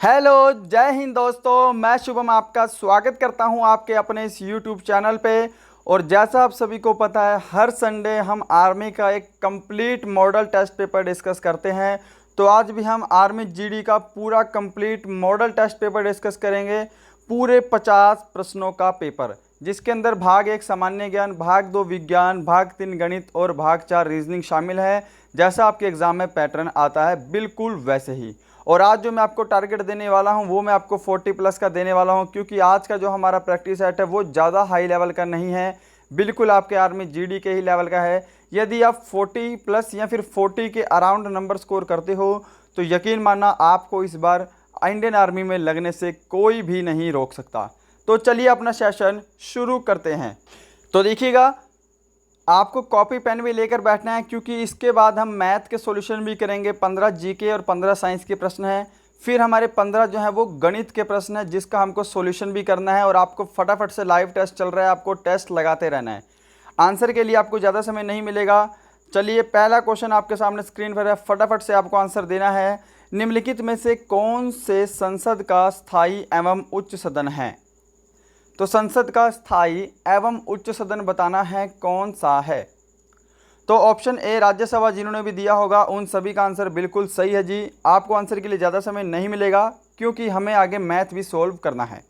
Hello, जय हिंद दोस्तों। मैं शुभम आपका स्वागत करता हूं आपके अपने इस यूट्यूब चैनल पे। और जैसा आप सभी को पता है, हर संडे हम आर्मी का एक complete model test paper discuss करते हैं। तो आज भी हम आर्मी जीडी का पूरा complete model test paper discuss करेंगे। पूरे 50 प्रश्नों का पेपर, जिसके अंदर भाग 1 सामान्य ज्ञान, भाग 2 विज्ञान, भाग 3 गणित और भाग 4 रीजनिंग शामिल है। जैसा आपके एग्जाम में पैटर्न आता है बिल्कुल वैसे ही। और आज जो मैं आपको टारगेट देने वाला हूं वो मैं आपको 40 प्लस का देने वाला हूं, क्योंकि आज का जो हमारा प्रैक्टिस सेट है वो ज़्यादा हाई लेवल का नहीं है, बिल्कुल आपके आर्मी जीडी के ही लेवल का है। यदि आप 40 प्लस या फिर 40 के अराउंड नंबर स्कोर करते हो तो यकीन मानना आपको इस बार इंडियन आर्मी में लगने से कोई भी नहीं रोक सकता। तो चलिए अपना सेशन शुरू करते हैं। तो देखिएगा, आपको कॉपी पेन भी लेकर बैठना है, क्योंकि इसके बाद हम मैथ के सॉल्यूशन भी करेंगे। 15 जीके और 15 साइंस के प्रश्न हैं। फिर हमारे 15 जो है वो गणित के प्रश्न है, जिसका हमको सॉल्यूशन भी करना है। और आपको फटाफट से, लाइव टेस्ट चल रहा है, आपको टेस्ट लगाते रहना है। आंसर के लिए आपको ज़्यादा समय नहीं मिलेगा। चलिए, पहला क्वेश्चन आपके सामने स्क्रीन पर है, फटाफट से आपको आंसर देना है। निम्नलिखित में से कौन से संसद का स्थायी एवं उच्च सदन है? तो संसद का स्थायी एवं उच्च सदन बताना है कौन सा है। तो ऑप्शन ए राज्यसभा, जिन्होंने भी दिया होगा उन सभी का आंसर बिल्कुल सही है जी। आपको आंसर के लिए ज़्यादा समय नहीं मिलेगा, क्योंकि हमें आगे मैथ भी सोल्व करना है।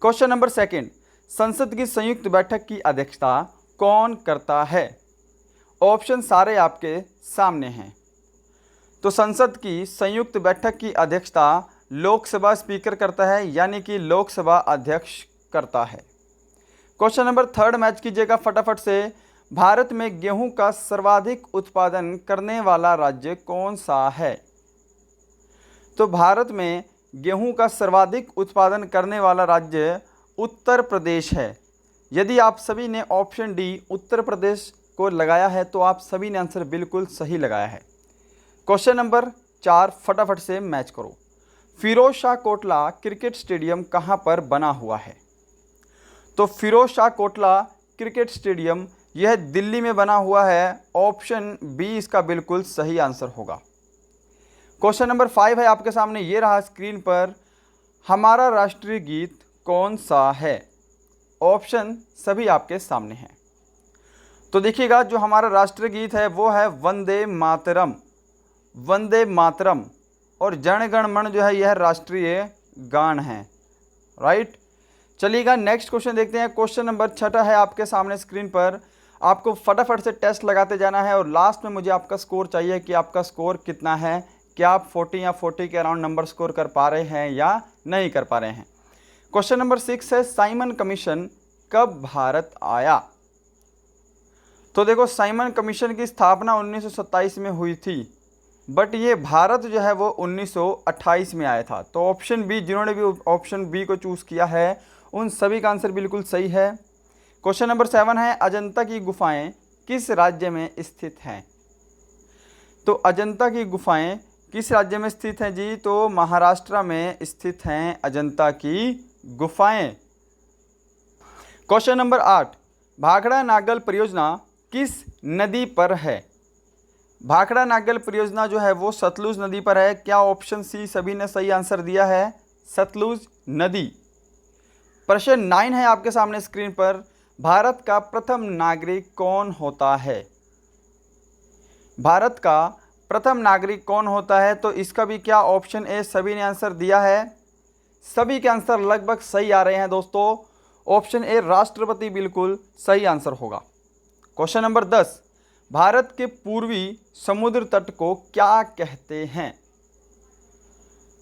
क्वेश्चन नंबर सेकंड, संसद की संयुक्त बैठक की अध्यक्षता कौन करता है? ऑप्शन सारे आपके सामने हैं। तो संसद की संयुक्त बैठक की अध्यक्षता लोकसभा स्पीकर करता है, यानी कि लोकसभा अध्यक्ष करता है। क्वेश्चन नंबर थर्ड मैच कीजिएगा फटाफट से। भारत में गेहूं का सर्वाधिक उत्पादन करने वाला राज्य कौन सा है? तो भारत में गेहूं का सर्वाधिक उत्पादन करने वाला राज्य उत्तर प्रदेश है। यदि आप सभी ने ऑप्शन डी उत्तर प्रदेश को लगाया है तो आप सभी ने आंसर बिल्कुल सही लगाया है। क्वेश्चन नंबर 4 फटाफट से मैच करो। फिरोज शाह कोटला क्रिकेट स्टेडियम कहां पर बना हुआ है? तो फिरोज शाह कोटला क्रिकेट स्टेडियम यह दिल्ली में बना हुआ है। ऑप्शन बी इसका बिल्कुल सही आंसर होगा। क्वेश्चन नंबर 5 है आपके सामने, ये रहा स्क्रीन पर। हमारा राष्ट्रीय गीत कौन सा है? ऑप्शन सभी आपके सामने हैं। तो देखिएगा, जो हमारा राष्ट्रीय गीत है वो है वंदे मातरम। वंदे मातरम। और जन गण मन जो है यह राष्ट्रीय गान है। राइट। चलिएगा, नेक्स्ट क्वेश्चन देखते हैं। क्वेश्चन नंबर 6 है आपके सामने स्क्रीन पर। आपको फटाफट से टेस्ट लगाते जाना है और लास्ट में मुझे आपका स्कोर चाहिए कि आपका स्कोर कितना है। क्या आप 40 या 40 के अराउंड नंबर स्कोर कर पा रहे हैं या नहीं कर पा रहे हैं। क्वेश्चन नंबर 6 है, साइमन कमीशन कब भारत आया? तो देखो, साइमन कमीशन की स्थापना 1927 में हुई थी, बट ये भारत जो है वो 1928 में आया था। तो ऑप्शन बी, जिन्होंने भी ऑप्शन बी को चूज़ किया है उन सभी का आंसर बिल्कुल सही है। क्वेश्चन नंबर 7 है, अजंता की गुफाएं किस राज्य में स्थित हैं? तो अजंता की गुफाएं किस राज्य में स्थित हैं जी? तो महाराष्ट्र में स्थित हैं अजंता की गुफाएं। क्वेश्चन नंबर 8, भाखड़ा नागल परियोजना किस नदी पर है? भाखड़ा नागल परियोजना जो है वो सतलुज नदी पर है। क्या ऑप्शन सी सभी ने सही आंसर दिया है? सतलुज नदी। प्रश्न 9 है आपके सामने स्क्रीन पर। भारत का प्रथम नागरिक कौन होता है? भारत का प्रथम नागरिक कौन होता है? तो इसका भी क्या ऑप्शन ए सभी ने आंसर दिया है? सभी के आंसर लगभग सही आ रहे हैं दोस्तों। ऑप्शन ए राष्ट्रपति बिल्कुल सही आंसर होगा। क्वेश्चन नंबर 10, भारत के पूर्वी समुद्र तट को क्या कहते हैं?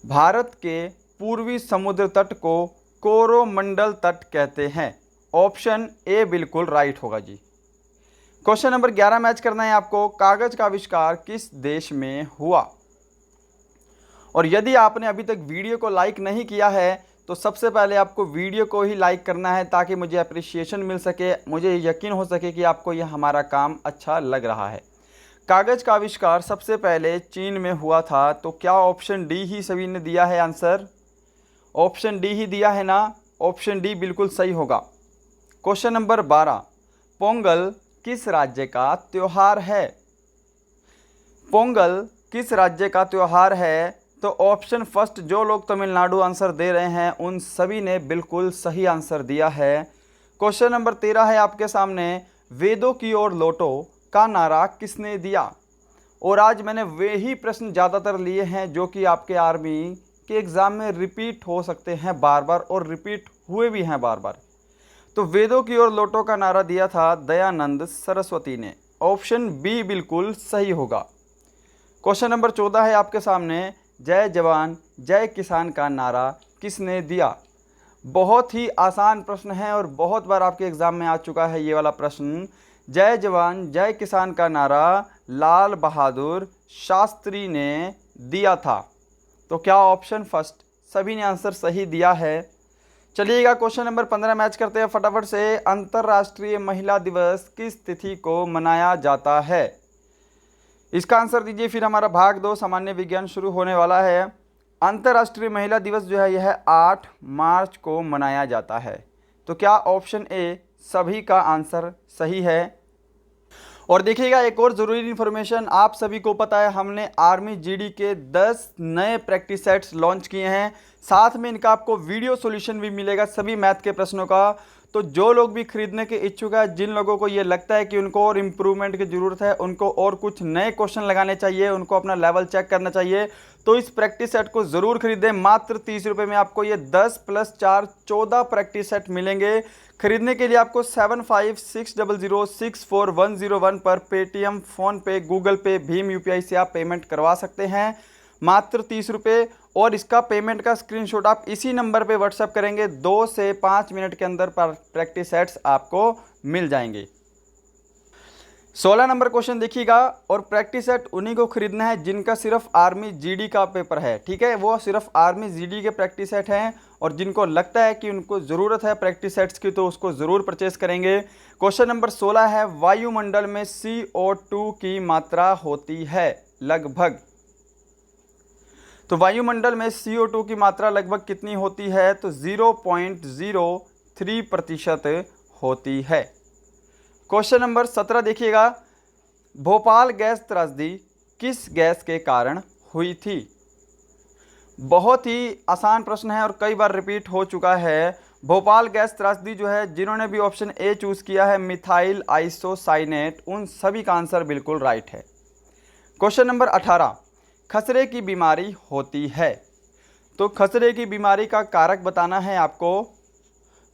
भारत के पूर्वी समुद्र तट को कोरोमंडल तट कहते हैं। ऑप्शन ए बिल्कुल राइट होगा जी। क्वेश्चन नंबर 11 मैच करना है आपको। कागज का आविष्कार किस देश में हुआ? और यदि आपने अभी तक वीडियो को लाइक नहीं किया है तो सबसे पहले आपको वीडियो को ही लाइक करना है, ताकि मुझे अप्रिसिएशन मिल सके, मुझे यकीन हो सके कि आपको यह हमारा काम अच्छा लग रहा है। कागज़ का आविष्कार सबसे पहले चीन में हुआ था। तो क्या ऑप्शन डी ही सभी ने दिया है आंसर? ऑप्शन डी ही दिया है ना? ऑप्शन डी बिल्कुल सही होगा। क्वेश्चन नंबर 12, पोंगल किस राज्य का त्योहार है? पोंगल किस राज्य का त्योहार है? तो ऑप्शन फर्स्ट जो लोग तमिलनाडु आंसर दे रहे हैं उन सभी ने बिल्कुल सही आंसर दिया है। क्वेश्चन नंबर 13 है आपके सामने, वेदों की ओर लौटो का नारा किसने दिया? और आज मैंने वे ही प्रश्न ज़्यादातर लिए हैं जो कि आपके आर्मी के एग्ज़ाम में रिपीट हो सकते हैं बार बार, और रिपीट हुए भी हैं बार बार। तो वेदों की ओर लौटो का नारा दिया था दयानंद सरस्वती ने। ऑप्शन बी बिल्कुल सही होगा। क्वेश्चन नंबर 14 है आपके सामने, जय जवान जय किसान का नारा किसने दिया? बहुत ही आसान प्रश्न है और बहुत बार आपके एग्ज़ाम में आ चुका है ये वाला प्रश्न। जय जवान जय किसान का नारा लाल बहादुर शास्त्री ने दिया था। तो क्या ऑप्शन फर्स्ट सभी ने आंसर सही दिया है। चलिएगा क्वेश्चन नंबर 15 मैच करते हैं फटाफट से। अंतर्राष्ट्रीय महिला दिवस किस तिथि को मनाया जाता है? इसका आंसर दीजिए, फिर हमारा भाग 2 सामान्य विज्ञान शुरू होने वाला है। अंतर्राष्ट्रीय महिला दिवस जो है यह 8 मार्च को मनाया जाता है। तो क्या ऑप्शन ए सभी का आंसर सही है? और देखिएगा एक और ज़रूरी इन्फॉर्मेशन, आप सभी को पता है हमने आर्मी जीडी के 10 नए प्रैक्टिस सेट्स लॉन्च किए हैं। साथ में इनका आपको वीडियो सॉल्यूशन भी मिलेगा सभी मैथ के प्रश्नों का। तो जो लोग भी खरीदने के इच्छुक है, जिन लोगों को ये लगता है कि उनको और इम्प्रूवमेंट की ज़रूरत है, उनको और कुछ नए क्वेश्चन लगाने चाहिए, उनको अपना लेवल चेक करना चाहिए, तो इस प्रैक्टिस सेट को ज़रूर खरीदें। मात्र 30 रुपये में आपको ये 10 + 4 14 प्रैक्टिस सेट मिलेंगे। खरीदने के लिए आपको 7560064101 पर पेटीएम, फ़ोनपे, गूगल पे, भीम UPI से आप पेमेंट करवा सकते हैं। मात्र 30 रुपये। और इसका पेमेंट का स्क्रीनशॉट आप इसी नंबर पे व्हाट्सएप करेंगे, 2 से 5 मिनट के अंदर प्रैक्टिस सेट्स आपको मिल जाएंगे। 16 नंबर क्वेश्चन देखिएगा। और प्रैक्टिस सेट उन्हीं को खरीदना है जिनका सिर्फ आर्मी जीडी का पेपर है, ठीक है। वो सिर्फ आर्मी जीडी के प्रैक्टिस सेट हैं और जिनको लगता है कि उनको ज़रूरत है प्रैक्टिस सेट्स की तो उसको ज़रूर परचेस करेंगे। क्वेश्चन नंबर 16 है, वायुमंडल में CO2 की मात्रा होती है लगभग? तो वायुमंडल में CO2 की मात्रा लगभग कितनी होती है? तो 0.03% होती है। क्वेश्चन नंबर 17 देखिएगा, भोपाल गैस त्रासदी किस गैस के कारण हुई थी? बहुत ही आसान प्रश्न है और कई बार रिपीट हो चुका है। भोपाल गैस त्रासदी जो है, जिन्होंने भी ऑप्शन ए चूज़ किया है मिथाइल आइसोसाइनेट, उन सभी का आंसर बिल्कुल राइट है। क्वेश्चन नंबर 18, खसरे की बीमारी होती है? तो खसरे की बीमारी का कारक बताना है आपको।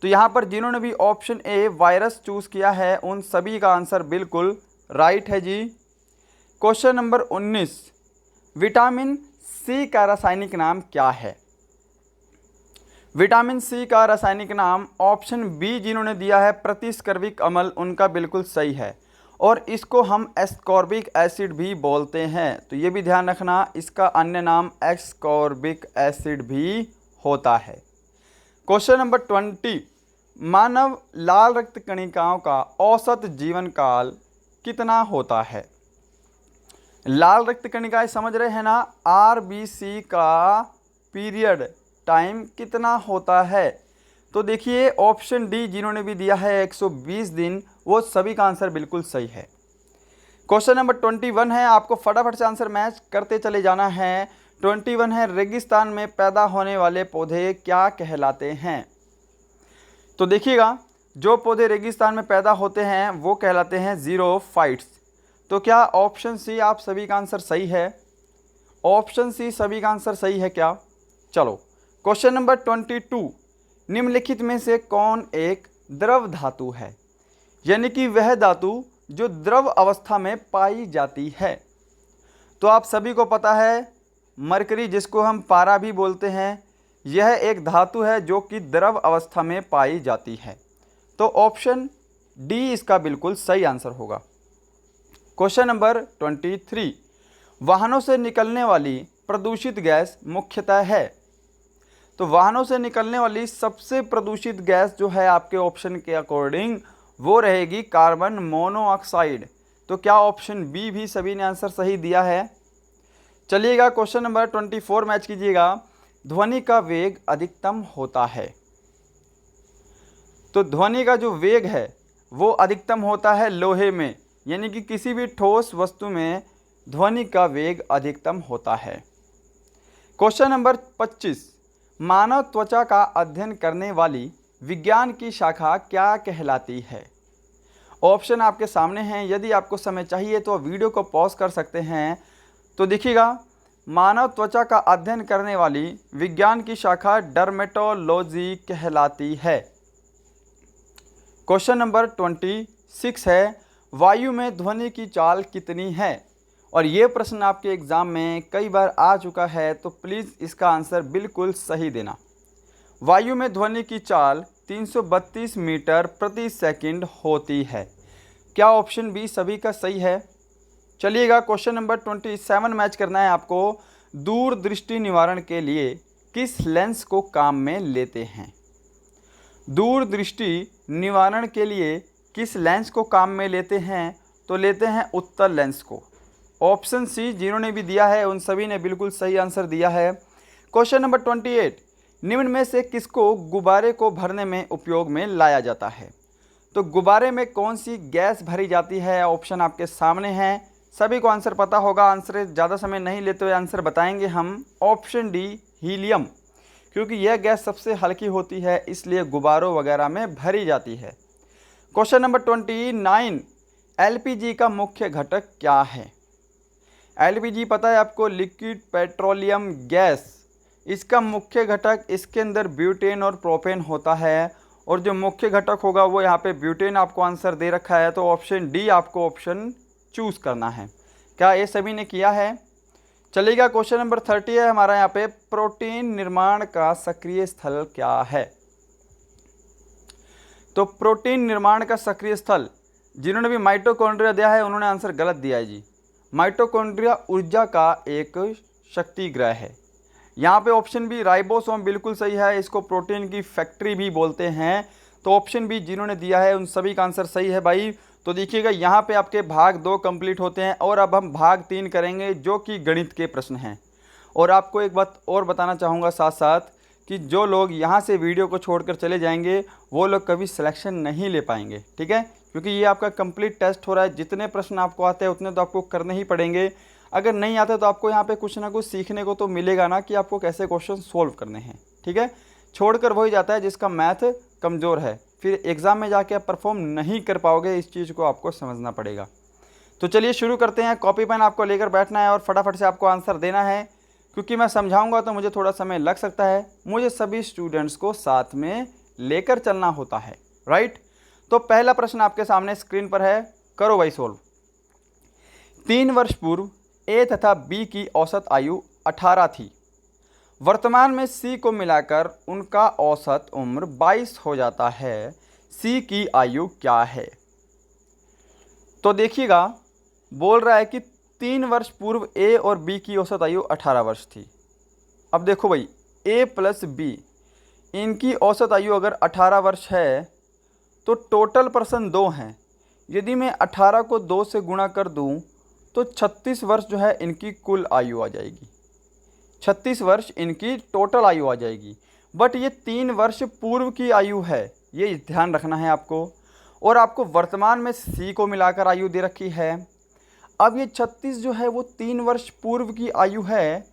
तो यहाँ पर जिन्होंने भी ऑप्शन ए वायरस चूज़ किया है उन सभी का आंसर बिल्कुल राइट है जी। क्वेश्चन नंबर 19, विटामिन सी का रासायनिक नाम क्या है? विटामिन सी का रासायनिक नाम ऑप्शन बी जिन्होंने दिया है प्रतिस्कर्विक अम्ल, उनका बिल्कुल सही है। और इसको हम एस्कॉर्बिक एसिड भी बोलते हैं, तो ये भी ध्यान रखना, इसका अन्य नाम एस्कॉर्बिक एसिड भी होता है। क्वेश्चन नंबर 20, मानव लाल रक्त कणिकाओं का औसत जीवन काल कितना होता है? लाल रक्त कणिकाएं समझ रहे हैं ना, RBC का पीरियड टाइम कितना होता है? तो देखिए ऑप्शन डी जिन्होंने भी दिया है 120 दिन, वो सभी का आंसर बिल्कुल सही है। क्वेश्चन नंबर 21 है, आपको फटाफट से आंसर मैच करते चले जाना है। 21 है, रेगिस्तान में पैदा होने वाले पौधे क्या कहलाते हैं? तो देखिएगा, जो पौधे रेगिस्तान में पैदा होते हैं वो कहलाते हैं ज़ीरोफाइट्स। तो क्या ऑप्शन सी आप सभी का आंसर सही है? ऑप्शन सी सभी का आंसर सही है क्या? चलो क्वेश्चन नंबर 22, निम्नलिखित में से कौन एक द्रव धातु है? यानी कि वह धातु जो द्रव अवस्था में पाई जाती है। तो आप सभी को पता है मरकरी, जिसको हम पारा भी बोलते हैं, यह एक धातु है जो कि द्रव अवस्था में पाई जाती है। तो ऑप्शन डी इसका बिल्कुल सही आंसर होगा। क्वेश्चन नंबर 23, वाहनों से निकलने वाली प्रदूषित गैस मुख्यतः है? तो वाहनों से निकलने वाली सबसे प्रदूषित गैस जो है आपके ऑप्शन के अकॉर्डिंग वो रहेगी कार्बन मोनोऑक्साइड। तो क्या ऑप्शन बी भी सभी ने आंसर सही दिया है? चलिएगा क्वेश्चन नंबर 24 मैच कीजिएगा, ध्वनि का वेग अधिकतम होता है? तो ध्वनि का जो वेग है वो अधिकतम होता है लोहे में, यानी कि किसी भी ठोस वस्तु में ध्वनि का वेग अधिकतम होता है। क्वेश्चन नंबर 25, मानव त्वचा का अध्ययन करने वाली विज्ञान की शाखा क्या कहलाती है? ऑप्शन आपके सामने हैं, यदि आपको समय चाहिए तो वीडियो को पॉज कर सकते हैं। तो देखिएगा, मानव त्वचा का अध्ययन करने वाली विज्ञान की शाखा डर्मेटोलॉजी कहलाती है। क्वेश्चन नंबर 26 है, वायु में ध्वनि की चाल कितनी है? और ये प्रश्न आपके एग्ज़ाम में कई बार आ चुका है, तो प्लीज़ इसका आंसर बिल्कुल सही देना। वायु में ध्वनि की चाल 332 मीटर प्रति सेकंड होती है। क्या ऑप्शन बी सभी का सही है? चलिएगा, क्वेश्चन नंबर 27 मैच करना है आपको। दूरदृष्टि निवारण के लिए किस लेंस को काम में लेते हैं? दूरदृष्टि निवारण के लिए किस लेंस को काम में लेते हैं? तो लेते हैं उत्तल लेंस को। ऑप्शन सी, जिन्होंने भी दिया है उन सभी ने बिल्कुल सही आंसर दिया है। क्वेश्चन नंबर 28, निम्न में से किसको गुब्बारे को भरने में उपयोग में लाया जाता है? तो गुब्बारे में कौन सी गैस भरी जाती है? ऑप्शन आपके सामने हैं, सभी को आंसर पता होगा। आंसर ज़्यादा समय नहीं लेते हुए आंसर बताएंगे हम। ऑप्शन डी, हीलियम, क्योंकि यह गैस सबसे हल्की होती है, इसलिए गुब्बारों वगैरह में भरी जाती है। क्वेश्चन नंबर 29, एलपीजी का मुख्य घटक क्या है? एलपीजी पता है आपको, लिक्विड पेट्रोलियम गैस। इसका मुख्य घटक, इसके अंदर ब्यूटेन और प्रोपेन होता है, और जो मुख्य घटक होगा वो यहाँ पे ब्यूटेन आपको आंसर दे रखा है। तो ऑप्शन डी आपको ऑप्शन चूज़ करना है। क्या ये सभी ने किया है? चलिएगा, क्वेश्चन नंबर 30 है हमारा यहाँ पे, प्रोटीन निर्माण का सक्रिय स्थल क्या है? तो प्रोटीन निर्माण का सक्रिय स्थल, जिन्होंने भी माइटोकॉन्ड्रिया दिया है उन्होंने आंसर गलत दिया है जी। माइटोकॉन्ड्रिया ऊर्जा का एक शक्ति ग्रह है। यहाँ पे ऑप्शन बी, राइबोसोम, बिल्कुल सही है। इसको प्रोटीन की फैक्ट्री भी बोलते हैं। तो ऑप्शन बी जिन्होंने दिया है उन सभी का आंसर सही है भाई। तो देखिएगा, यहाँ पे आपके भाग 2 कंप्लीट होते हैं और अब हम भाग 3 करेंगे, जो कि गणित के प्रश्न हैं। और आपको एक बात और बताना चाहूँगा साथ साथ कि जो लोग यहाँ से वीडियो को छोड़कर चले जाएंगे वो लोग कभी सिलेक्शन नहीं ले पाएंगे, ठीक है? क्योंकि ये आपका कंप्लीट टेस्ट हो रहा है। जितने प्रश्न आपको आते हैं उतने तो आपको करने ही पड़ेंगे। अगर नहीं आते तो आपको यहाँ पे कुछ ना कुछ सीखने को तो मिलेगा ना, कि आपको कैसे क्वेश्चन सोल्व करने हैं, ठीक है? छोड़कर वही जाता है जिसका मैथ कमज़ोर है, फिर एग्ज़ाम में जाके आप परफॉर्म नहीं कर पाओगे। इस चीज़ को आपको समझना पड़ेगा। तो चलिए शुरू करते हैं। कॉपी पेन आपको लेकर बैठना है और फटाफट से आपको आंसर देना है, क्योंकि मैं समझाऊंगा तो मुझे थोड़ा समय लग सकता है। मुझे सभी स्टूडेंट्स को साथ में लेकर चलना होता है, राइट? तो पहला प्रश्न आपके सामने स्क्रीन पर है, करो भाई सोल्व। 3 वर्ष पूर्व ए तथा बी की औसत आयु 18 थी। वर्तमान में सी को मिलाकर उनका औसत उम्र 22 हो जाता है। सी की आयु क्या है? तो देखिएगा, बोल रहा है कि 3 वर्ष पूर्व ए और बी की औसत आयु 18 वर्ष थी। अब देखो भाई, ए प्लस बी, इनकी औसत आयु अगर 18 वर्ष है तो टोटल पर्सन 2 हैं। यदि मैं 18 को 2 से गुणा कर दूं तो 36 वर्ष जो है इनकी कुल आयु आ जाएगी। 36 वर्ष इनकी टोटल आयु आ जाएगी। बट ये 3 वर्ष पूर्व की आयु है, ये ध्यान रखना है आपको। और आपको वर्तमान में सी को मिलाकर आयु दे रखी है। अब ये 36 जो है वो 3 वर्ष पूर्व की आयु है,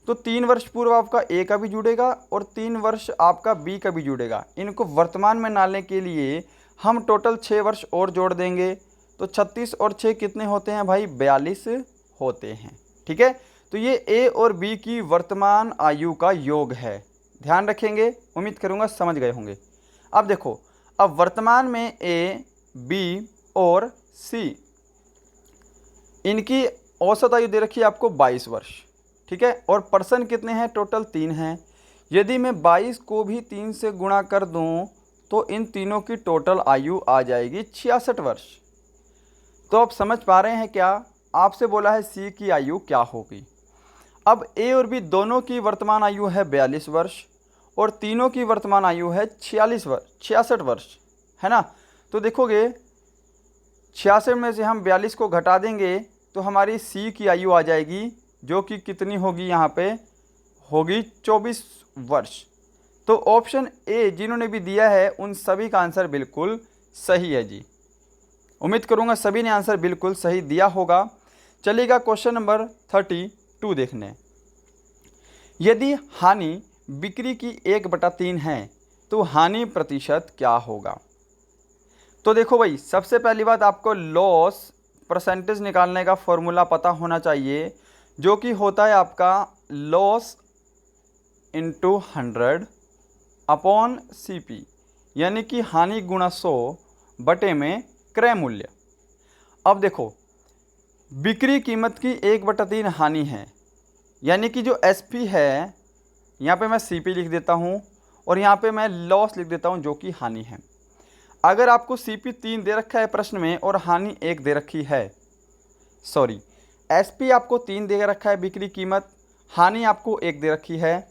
तो 3 वर्ष पूर्व आपका ए का भी जुड़ेगा और 3 वर्ष आपका बी का भी जुड़ेगा। इनको वर्तमान में डालने के लिए हम टोटल 6 वर्ष और जोड़ देंगे। तो 36 और 6 कितने होते हैं भाई? 42 होते हैं, ठीक है? तो ये ए और बी की वर्तमान आयु का योग है। ध्यान रखेंगे, उम्मीद करूँगा समझ गए होंगे। अब देखो, अब वर्तमान में ए, बी और सी, इनकी औसत आयु दे रखी है आपको 22 वर्ष, ठीक है? और पर्सन कितने हैं? टोटल 3 हैं। यदि मैं 22 को भी 3 से गुणा कर दूं तो इन तीनों की टोटल आयु आ जाएगी 66 वर्ष। तो आप समझ पा रहे हैं क्या? आपसे बोला है सी की आयु क्या होगी। अब ए और बी दोनों की वर्तमान आयु है 42 वर्ष और तीनों की वर्तमान आयु है 66 वर्ष, है ना? तो देखोगे 66 में से हम 42 को घटा देंगे तो हमारी सी की आयु आ जाएगी, जो कि कितनी होगी? यहाँ पे होगी 24 वर्ष। तो ऑप्शन ए जिन्होंने भी दिया है उन सभी का आंसर बिल्कुल सही है जी। उम्मीद करूँगा सभी ने आंसर बिल्कुल सही दिया होगा। चलिएगा क्वेश्चन नंबर 32 देखने। यदि हानि बिक्री की 1/3 है तो हानि प्रतिशत क्या होगा। तो देखो भाई, सबसे पहली बात आपको लॉस परसेंटेज निकालने का फॉर्मूला पता होना चाहिए, जो कि होता है आपका लॉस इंटू 100 अपॉन CP, यानी कि हानि गुणा 100 बटे में क्रय मूल्य। अब देखो, बिक्री कीमत की 1/3 हानि है, यानी कि जो SP है, यहाँ पे मैं CP लिख देता हूँ और यहाँ पे मैं लॉस लिख देता हूँ जो कि हानि है। अगर आपको CP 3 दे रखा है प्रश्न में और हानि 1 दे रखी है, सॉरी, SP आपको 3 दे रखा है बिक्री कीमत, हानि आपको 1 दे रखी है,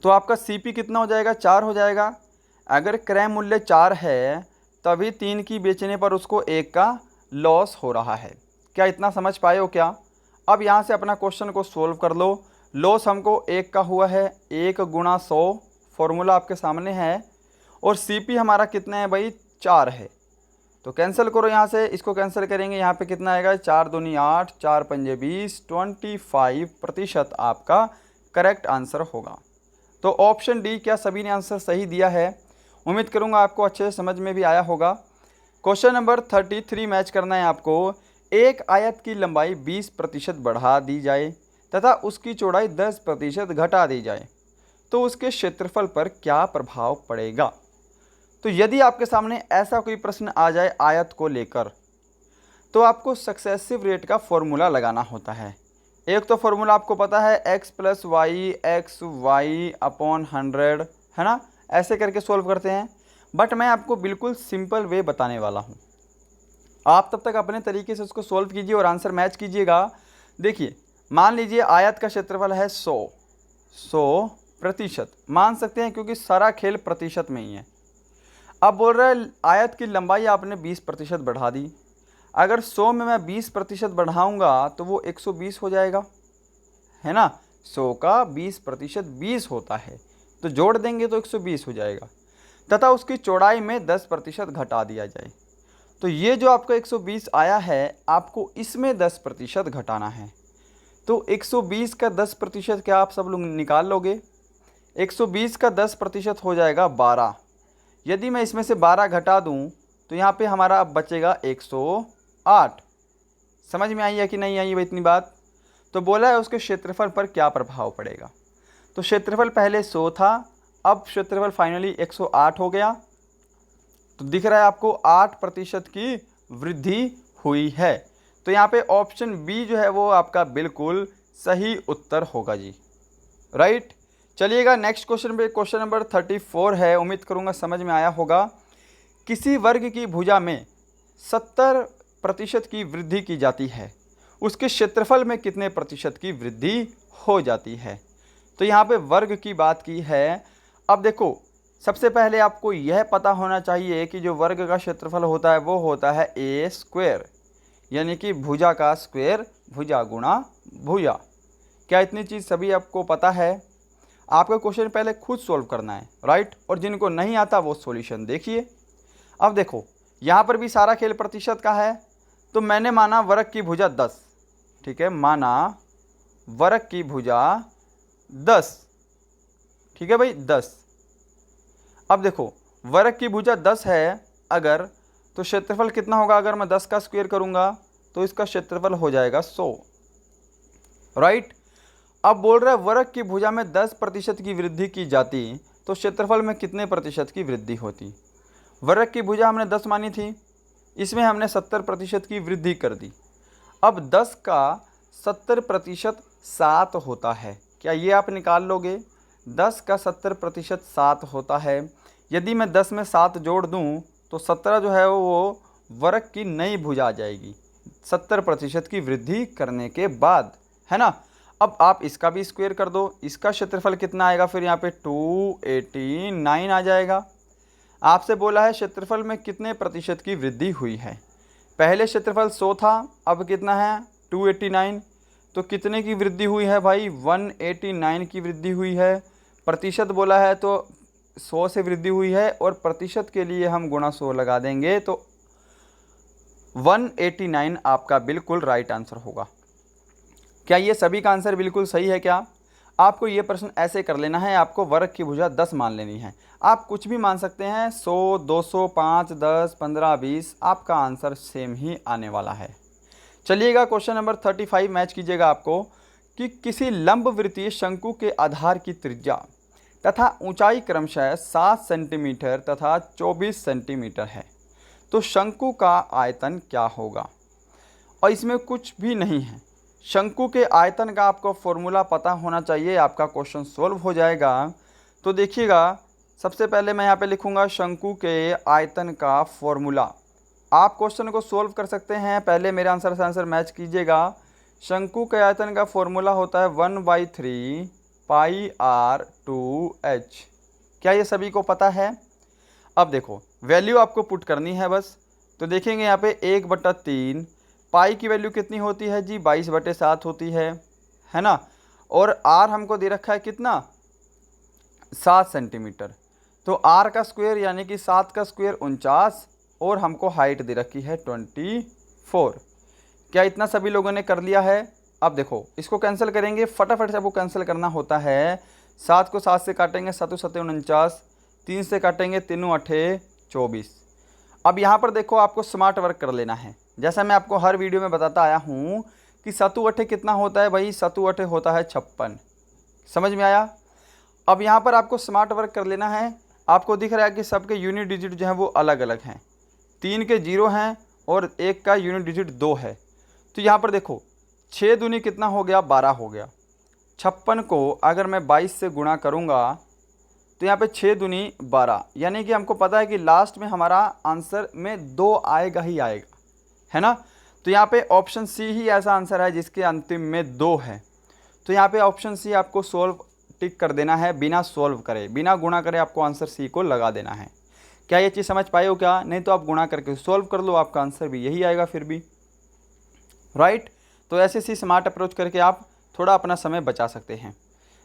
तो आपका CP कितना हो जाएगा, 4 हो जाएगा। अगर क्रय मूल्य 4 है तभी 3 की बेचने पर उसको 1 का लॉस हो रहा है। क्या इतना समझ पाए हो क्या। अब यहाँ से अपना क्वेश्चन को सोल्व कर लो। लॉस हमको 1 का हुआ है, 1 गुणा 100, फॉर्मूला आपके सामने है, और CP हमारा कितना है भाई, 4 है। तो कैंसिल करो यहाँ से, इसको कैंसिल करेंगे, यहाँ पे कितना आएगा, 4 दूनी 8, 4 पंजे 20, 25% आपका करेक्ट आंसर होगा। तो ऑप्शन डी, क्या सभी ने आंसर सही दिया है। उम्मीद करूँगा आपको अच्छे से समझ में भी आया होगा। क्वेश्चन नंबर 33 मैच करना है आपको। एक आयत की लंबाई 20% बढ़ा दी जाए तथा उसकी चौड़ाई 10% घटा दी जाए तो उसके क्षेत्रफल पर क्या प्रभाव पड़ेगा। तो यदि आपके सामने ऐसा कोई प्रश्न आ जाए आयत को लेकर, तो आपको सक्सेसिव रेट का फॉर्मूला लगाना होता है। एक तो फॉर्मूला आपको पता है x + y xy अपॉन 100, है ना, ऐसे करके सॉल्व करते हैं। बट मैं आपको बिल्कुल सिंपल वे बताने वाला हूँ, आप तब तक अपने तरीके से उसको सॉल्व कीजिए और आंसर मैच कीजिएगा। देखिए, मान लीजिए आयत का क्षेत्रफल है 100% मान सकते हैं, क्योंकि सारा खेल प्रतिशत में ही है। अब बोल रहा है आयत की लंबाई आपने 20% बढ़ा दी। अगर 100 में मैं 20% बढ़ाऊँगा तो वो 120 हो जाएगा, है ना। 100 का 20% 20 होता है, तो जोड़ देंगे तो 120 हो जाएगा। तथा उसकी चौड़ाई में 10% घटा दिया जाए, तो ये जो आपका 120 आया है, आपको इसमें 10% घटाना है। तो 120 का 10% क्या आप सब लोग निकाल लोगे। 120 का 10% हो जाएगा 12। यदि मैं इसमें से 12 घटा दूं तो यहाँ पे हमारा अब बचेगा 108। समझ में आई है कि नहीं आई इतनी बात। तो बोला है उसके क्षेत्रफल पर क्या प्रभाव पड़ेगा। तो क्षेत्रफल पहले 100 था, अब क्षेत्रफल फाइनली 108 हो गया। तो दिख रहा है आपको 8% की वृद्धि हुई है। तो यहाँ पे ऑप्शन बी जो है वो आपका बिल्कुल सही उत्तर होगा जी, राइट। चलिएगा नेक्स्ट क्वेश्चन पे, क्वेश्चन नंबर 34 है, उम्मीद करूँगा समझ में आया होगा। किसी वर्ग की भुजा में 70% की वृद्धि की जाती है, उसके क्षेत्रफल में कितने प्रतिशत की वृद्धि हो जाती है। तो यहाँ पे वर्ग की बात की है। अब देखो, सबसे पहले आपको यह पता होना चाहिए कि जो वर्ग का क्षेत्रफल होता है वो होता है A², यानी कि भुजा का स्क्वायर, भुजा गुणा भुजा। क्या इतनी चीज़ सभी आपको पता है। आपका क्वेश्चन पहले खुद सॉल्व करना है, राइट, और जिनको नहीं आता वो सॉल्यूशन देखिए। अब देखो, यहाँ पर भी सारा खेल प्रतिशत का है। तो मैंने माना वर्ग की भुजा 10, ठीक है, माना वर्ग की भुजा 10, ठीक है भाई, 10। अब देखो, वर्ग की भुजा 10 है अगर, तो क्षेत्रफल कितना होगा। अगर मैं 10 का स्क्वायर करूंगा तो इसका क्षेत्रफल हो जाएगा 100, राइट। अब बोल रहा है वर्ग की भुजा में 10% की वृद्धि की जाती तो क्षेत्रफल में कितने प्रतिशत की वृद्धि होती। वर्ग की भुजा हमने 10 मानी थी, इसमें हमने 70% की वृद्धि कर दी। अब 10 का 70% 7 होता है। क्या ये आप निकाल लोगे। 10 का 70% 7 होता है। यदि मैं 10 में 7 जोड़ दूं तो 17 जो है वो वर्ग की नई भुजा आ जाएगी 70% की वृद्धि करने के बाद, है ना। अब आप इसका भी स्क्वायर कर दो, इसका क्षेत्रफल कितना आएगा, फिर यहाँ पे 289 आ जाएगा। आपसे बोला है क्षेत्रफल में कितने प्रतिशत की वृद्धि हुई है। पहले क्षेत्रफल 100 था, अब कितना है 289, तो कितने की वृद्धि हुई है भाई, 189 की वृद्धि हुई है। प्रतिशत बोला है तो 100 से वृद्धि हुई है, और प्रतिशत के लिए हम गुणा 100 लगा देंगे तो 189 आपका बिल्कुल राइट आंसर होगा। क्या ये सभी का आंसर बिल्कुल सही है क्या। आपको ये प्रश्न ऐसे कर लेना है, आपको वर्ग की भुजा 10 मान लेनी है। आप कुछ भी मान सकते हैं, 100, 200, 5, 10, 15, 20, आपका आंसर सेम ही आने वाला है। चलिएगा क्वेश्चन नंबर 35 मैच कीजिएगा आपको कि किसी लंबवृत्तीय शंकु के आधार की त्रिज्या तथा ऊंचाई क्रमशः 7 सेंटीमीटर तथा 24 सेंटीमीटर है, तो शंकु का आयतन क्या होगा। और इसमें कुछ भी नहीं है, शंकु के आयतन का आपको फॉर्मूला पता होना चाहिए, आपका क्वेश्चन सॉल्व हो जाएगा। तो देखिएगा, सबसे पहले मैं यहाँ पे लिखूँगा शंकु के आयतन का फॉर्मूला। आप क्वेश्चन को सॉल्व कर सकते हैं, पहले मेरे आंसर से आंसर मैच कीजिएगा। शंकु के आयतन का फॉर्मूला होता है 1/3 पाई r/2h। क्या ये सभी को पता है। अब देखो वैल्यू आपको पुट करनी है बस। तो देखेंगे यहाँ पे 1/3 पाई की वैल्यू कितनी होती है जी, 22/7 होती है ना। और r हमको दे रखा है कितना, 7 सेंटीमीटर। तो r का स्क्वायर यानी कि 7 का स्क्वायर 49, और हमको हाइट दे रखी है 24। क्या इतना सभी लोगों ने कर लिया है। अब देखो इसको कैंसिल करेंगे, फटाफट से आपको कैंसिल करना होता है। 7 को 7 से काटेंगे, 7 7 49, 3 से काटेंगे, 3 8 24। अब यहाँ पर देखो आपको स्मार्ट वर्क कर लेना है, जैसा मैं आपको हर वीडियो में बताता आया हूँ कि 7 8 कितना होता है भाई, 7 8 होता है 56। समझ में आया। अब यहाँ पर आपको स्मार्ट वर्क कर लेना है। आपको दिख रहा है कि सबके यूनिट डिजिट जो हैं वो अलग अलग हैं, 3 के 0 हैं और 1 का यूनिट डिजिट 2 है। तो यहाँ पर देखो 6 दूनी कितना हो गया, 12 हो गया। 56 को अगर मैं 22 से गुणा करूँगा तो यहाँ पे 6 दूनी 12, यानी कि हमको पता है कि लास्ट में हमारा आंसर में 2 आएगा ही आएगा, है ना। तो यहाँ पे ऑप्शन सी ही ऐसा आंसर है जिसके अंतिम में 2 है। तो यहाँ पे ऑप्शन सी आपको सोल्व टिक कर देना है, बिना सोल्व करे, बिना गुणा करे आपको आंसर सी को लगा देना है। क्या ये चीज़ समझ पाए हो क्या। नहीं तो आप गुणा करके सोल्व कर लो, आपका आंसर भी यही आएगा फिर भी, राइट। तो ऐसे सी स्मार्ट अप्रोच करके आप थोड़ा अपना समय बचा सकते हैं।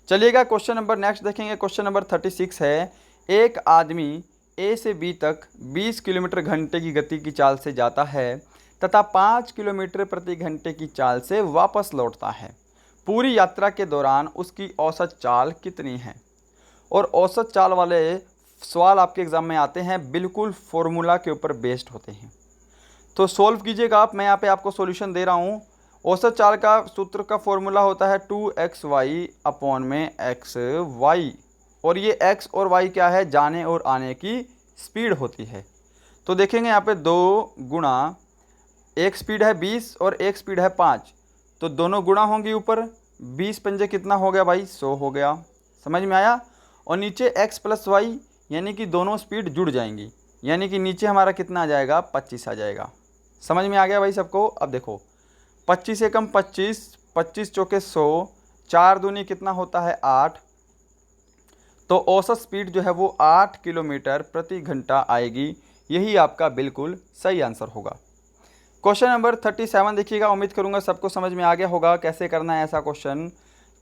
चलिएगा क्वेश्चन नंबर नेक्स्ट देखेंगे। क्वेश्चन नंबर 36 है, एक आदमी ए से बी तक 20 किलोमीटर घंटे की गति की चाल से जाता है तथा 5 किलोमीटर प्रति घंटे की चाल से वापस लौटता है। पूरी यात्रा के दौरान उसकी औसत चाल कितनी है। और औसत चाल वाले सवाल आपके एग्जाम में आते हैं, बिल्कुल फॉर्मूला के ऊपर बेस्ड होते हैं। तो सोल्व कीजिएगा आप, मैं यहाँ पे आपको सॉल्यूशन दे रहा हूँ। औसत चाल का सूत्र का फॉर्मूला होता है 2xy/xy, और ये x और y क्या है, जाने और आने की स्पीड होती है। तो देखेंगे यहाँ पे 2 गुणा, एक स्पीड है 20 और एक स्पीड है 5, तो दोनों गुणा होंगी ऊपर, 20 पंजे कितना हो गया भाई, 100 हो गया। समझ में आया। और नीचे x + y यानी कि दोनों स्पीड जुड़ जाएंगी, यानी कि नीचे हमारा कितना आ जाएगा, 25 आ जाएगा। समझ में आ गया भाई सबको। अब देखो 25 से कम 25, 25 चौके 100, 4 दूनी कितना होता है 8, तो औसत स्पीड जो है वो 8 किलोमीटर प्रति घंटा आएगी। यही आपका बिल्कुल सही आंसर होगा। क्वेश्चन नंबर 37 देखिएगा, उम्मीद करूंगा सबको समझ में आ गया होगा कैसे करना है ऐसा क्वेश्चन।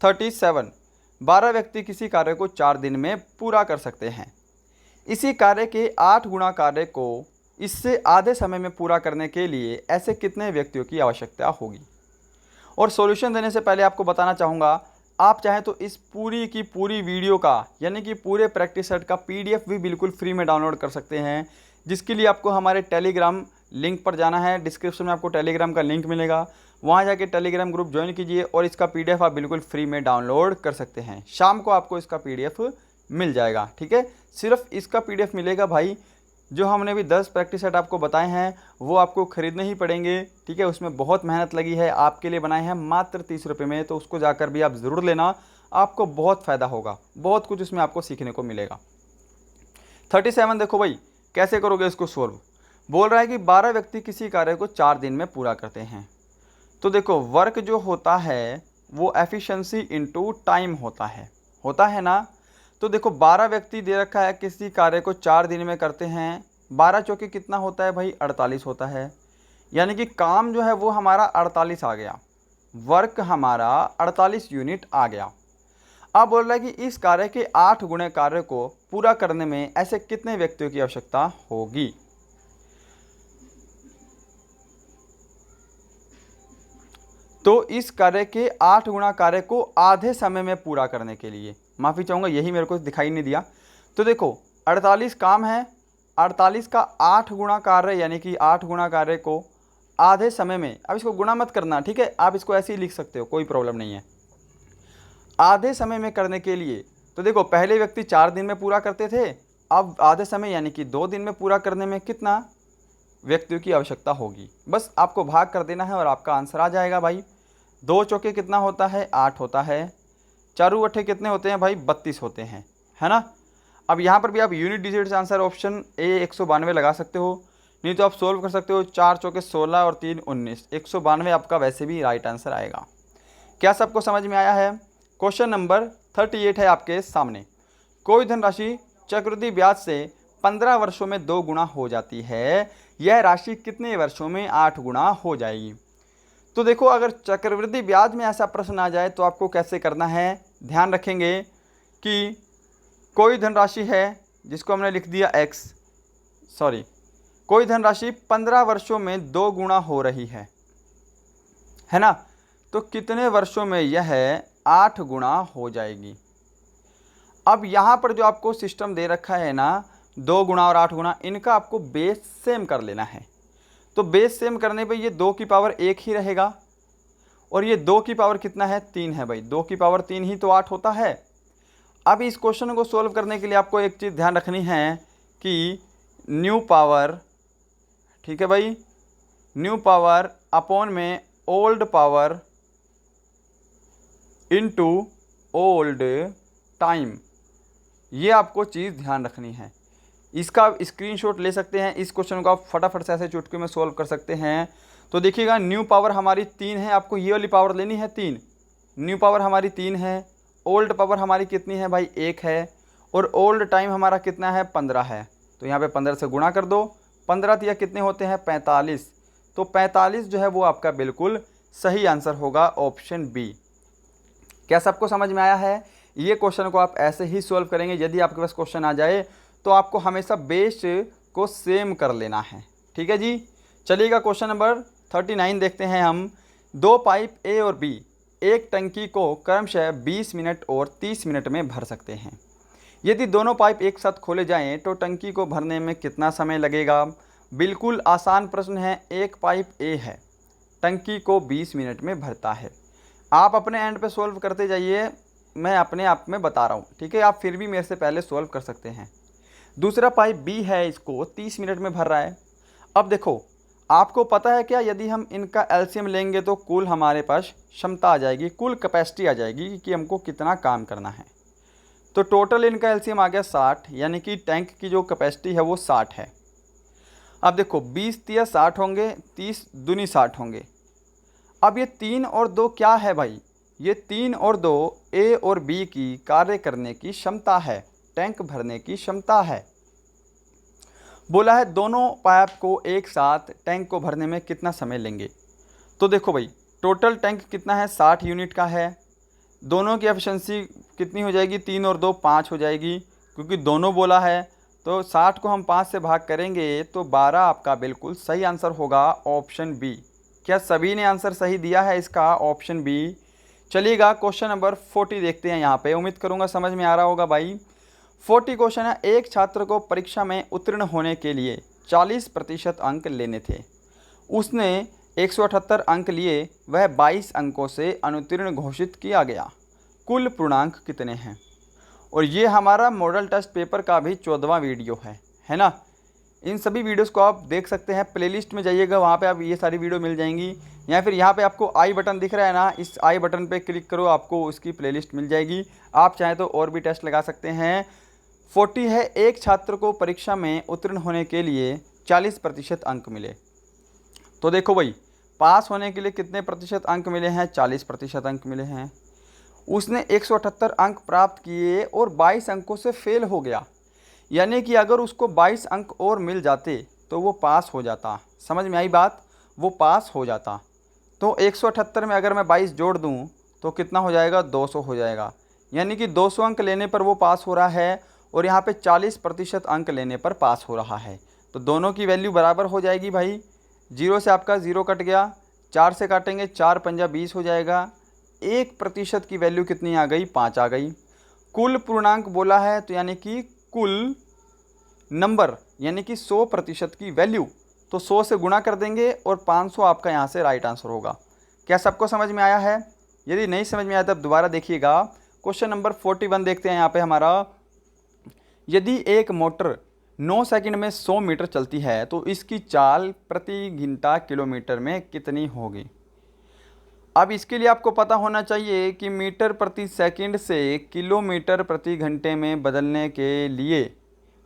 37, 12 व्यक्ति किसी कार्य को 4 दिन में पूरा कर सकते हैं। इसी कार्य के 8 गुना कार्य को इससे आधे समय में पूरा करने के लिए ऐसे कितने व्यक्तियों की आवश्यकता होगी। और सॉल्यूशन देने से पहले आपको बताना चाहूँगा, आप चाहें तो इस पूरी की पूरी वीडियो का यानी कि पूरे प्रैक्टिस सेट का PDF भी बिल्कुल फ्री में डाउनलोड कर सकते हैं, जिसके लिए आपको हमारे टेलीग्राम लिंक पर जाना है। डिस्क्रिप्शन में आपको टेलीग्राम का लिंक मिलेगा, वहाँ जाके टेलीग्राम ग्रुप ज्वाइन कीजिए और इसका PDF आप बिल्कुल फ्री में डाउनलोड कर सकते हैं। शाम को आपको इसका PDF मिल जाएगा, ठीक है। सिर्फ इसका PDF मिलेगा भाई, जो हमने भी 10 प्रैक्टिस सेट आपको बताए हैं वो आपको खरीदने ही पड़ेंगे, ठीक है। उसमें बहुत मेहनत लगी है, आपके लिए बनाए हैं मात्र 30 रुपये में, तो उसको जाकर भी आप ज़रूर लेना, आपको बहुत फ़ायदा होगा, बहुत कुछ उसमें आपको सीखने को मिलेगा। 37 देखो भाई, कैसे करोगे इसको सोल्व। बोल रहा है कि 12 व्यक्ति किसी कार्य को 4 दिन में पूरा करते हैं। तो देखो वर्क जो होता है वो एफिशिएंसी इनटू टाइम होता है ना। तो देखो 12 व्यक्ति दे रखा है, किसी कार्य को 4 दिन में करते हैं, 12 चौके कितना होता है भाई, 48 होता है। यानी कि काम जो है वो हमारा 48 आ गया, वर्क हमारा 48 यूनिट आ गया। अब बोल रहा है कि इस कार्य के 8 गुणे कार्य को पूरा करने में ऐसे कितने व्यक्तियों की आवश्यकता होगी। तो इस कार्य के 8 गुना कार्य को आधे समय में पूरा करने के लिए, माफ़ी चाहूँगा यही मेरे को दिखाई नहीं दिया। तो देखो 48 काम है, 48 का 8 गुना कार्य यानी कि 8 गुना कार्य को आधे समय में, अब इसको गुणा मत करना, ठीक है, आप इसको ऐसे ही लिख सकते हो, कोई प्रॉब्लम नहीं है। आधे समय में करने के लिए तो देखो पहले व्यक्ति 4 दिन में पूरा करते थे, अब आधे समय यानी कि 2 दिन में पूरा करने में कितना व्यक्तियों की आवश्यकता होगी। बस आपको भाग कर देना है और आपका आंसर आ जाएगा भाई। 2 चौके कितना होता है, 8 होता है। 4 अट्ठे कितने होते हैं भाई, 32 होते हैं, है ना। अब यहाँ पर भी आप unit digit answer option A 192 लगा सकते हो, नहीं तो आप सोल्व कर सकते हो 4 चौके 16 और 3 19, 192 आपका वैसे भी राइट आंसर आएगा। क्या सबको समझ में आया है। क्वेश्चन नंबर 38 है आपके सामने। कोई धनराशि चक्रवृद्धि ब्याज से 15 वर्षों में 2 गुना हो जाती है, यह राशि कितने वर्षों में 8 गुना हो जाएगी। तो देखो अगर चक्रवृद्धि ब्याज में ऐसा प्रश्न आ जाए तो आपको कैसे करना है, ध्यान रखेंगे कि कोई धनराशि है जिसको हमने लिख दिया x, सॉरी कोई धनराशि 15 वर्षों में 2 गुना हो रही है ना, तो कितने वर्षों में यह 8 गुना हो जाएगी। अब यहाँ पर जो आपको सिस्टम दे रखा है ना, 2 गुना और 8 गुना, इनका आपको बेस सेम कर लेना है। तो बेस सेम करने पे ये 2 की पावर 1 ही रहेगा और ये 2 की पावर कितना है, 3 है भाई। 2 की पावर 3 ही तो 8 होता है। अब इस क्वेश्चन को सोल्व करने के लिए आपको एक चीज़ ध्यान रखनी है कि न्यू पावर, ठीक है भाई, न्यू पावर अपॉन में old power into old time, ये आपको चीज़ ध्यान रखनी है। इसका स्क्रीनशॉट ले सकते हैं, इस क्वेश्चन को आप फटाफट से ऐसे चुटकी में सोल्व कर सकते हैं। तो देखिएगा न्यू पावर हमारी 3 है, आपको ये वाली पावर लेनी है 3, न्यू पावर हमारी 3 है, ओल्ड पावर हमारी कितनी है भाई 1 है, और ओल्ड टाइम हमारा कितना है 15 है। तो यहाँ पे 15 से गुणा कर दो, 15 तिया कितने होते हैं 45, तो 45 जो है वो आपका बिल्कुल सही आंसर होगा, ऑप्शन बी। क्या सबको समझ में आया है। ये क्वेश्चन को आप ऐसे ही सॉल्व करेंगे। यदि आपके पास क्वेश्चन आ जाए तो आपको हमेशा बेस को सेम कर लेना है, ठीक है जी। चलिएगा क्वेश्चन नंबर 39 देखते हैं हम। 2 पाइप ए और बी एक टंकी को क्रमशः 20 मिनट और 30 मिनट में भर सकते हैं। यदि दोनों पाइप एक साथ खोले जाएं तो टंकी को भरने में कितना समय लगेगा। बिल्कुल आसान प्रश्न है। एक पाइप ए है, टंकी को 20 मिनट में भरता है। आप अपने एंड पे सॉल्व करते जाइए, मैं अपने आप में बता रहा हूँ, ठीक है। आप फिर भी मेरे से पहले सॉल्व कर सकते हैं। दूसरा पाइप बी है, इसको 30 मिनट में भर रहा है। अब देखो आपको पता है क्या, यदि हम इनका एलसीएम लेंगे तो कुल हमारे पास क्षमता आ जाएगी, कुल कैपेसिटी आ जाएगी कि हमको कितना काम करना है। तो टोटल इनका एलसीएम आ गया 60, यानी कि टैंक की जो कैपेसिटी है वो 60 है। अब देखो 20 तिया 60 होंगे, 30 दूनी 60 होंगे। अब ये 3 और 2 क्या है भाई, ये 3 और 2 ए और बी की कार्य करने की क्षमता है, टैंक भरने की क्षमता है। बोला है दोनों पाइप को एक साथ टैंक को भरने में कितना समय लेंगे। तो देखो भाई टोटल टैंक कितना है 60 यूनिट का है। दोनों की एफिशिएंसी कितनी हो जाएगी, 3 और 2 5 हो जाएगी, क्योंकि दोनों बोला है। तो 60 को हम 5 से भाग करेंगे तो 12 आपका बिल्कुल सही आंसर होगा, ऑप्शन बी। क्या सभी ने आंसर सही दिया है इसका, ऑप्शन बी। चलिएगा क्वेश्चन नंबर 40 देखते हैं। यहाँ पे उम्मीद करूँगा समझ में आ रहा होगा भाई। 40 क्वेश्चन है। एक छात्र को परीक्षा में उत्तीर्ण होने के लिए 40% अंक लेने थे, उसने 178 अंक लिए, वह 22 अंकों से अनुत्तीर्ण घोषित किया गया। कुल पूर्णांक कितने हैं। और ये हमारा मॉडल टेस्ट पेपर का भी 14वां वीडियो है ना। इन सभी वीडियोस को आप देख सकते हैं, प्लेलिस्ट में जाइएगा, वहाँ पे आप ये सारी वीडियो मिल जाएंगी। या फिर यहाँ पे आपको आई बटन दिख रहा है ना, इस आई बटन पे क्लिक करो, आपको उसकी प्लेलिस्ट मिल जाएगी। आप चाहें तो और भी टेस्ट लगा सकते हैं। 40 है। एक छात्र को परीक्षा में उत्तीर्ण होने के लिए 40% अंक मिले। तो देखो भाई पास होने के लिए कितने प्रतिशत अंक मिले हैं, 40% अंक मिले हैं। उसने 178 अंक प्राप्त किए और 22 अंकों से फेल हो गया, यानी कि अगर उसको 22 अंक और मिल जाते तो वो पास हो जाता। समझ में आई बात, वो पास हो जाता। तो 178 में अगर मैं 22 जोड़ दूं तो कितना हो जाएगा, 200 हो जाएगा। यानी कि 200 अंक लेने पर वो पास हो रहा है और यहाँ पे 40% अंक लेने पर पास हो रहा है। तो दोनों की वैल्यू बराबर हो जाएगी भाई। 0 से आपका 0 कट गया, 4 से काटेंगे, 4 पंजा 20 हो जाएगा। 1% की वैल्यू कितनी आ गई, 5 आ गई। कुल पूर्णांक बोला है तो यानी कि कुल नंबर यानी कि 100% की वैल्यू, तो 100 से गुणा कर देंगे और 500 आपका यहाँ से राइट आंसर होगा। क्या सबको समझ में आया है? यदि नहीं समझ में आया तब दोबारा देखिएगा। क्वेश्चन नंबर 41 देखते हैं यहाँ पे हमारा। यदि एक मोटर 9 सेकंड में 100 मीटर चलती है तो इसकी चाल प्रति घंटा किलोमीटर में कितनी होगी? अब इसके लिए आपको पता होना चाहिए कि मीटर प्रति सेकंड से किलोमीटर प्रति घंटे में बदलने के लिए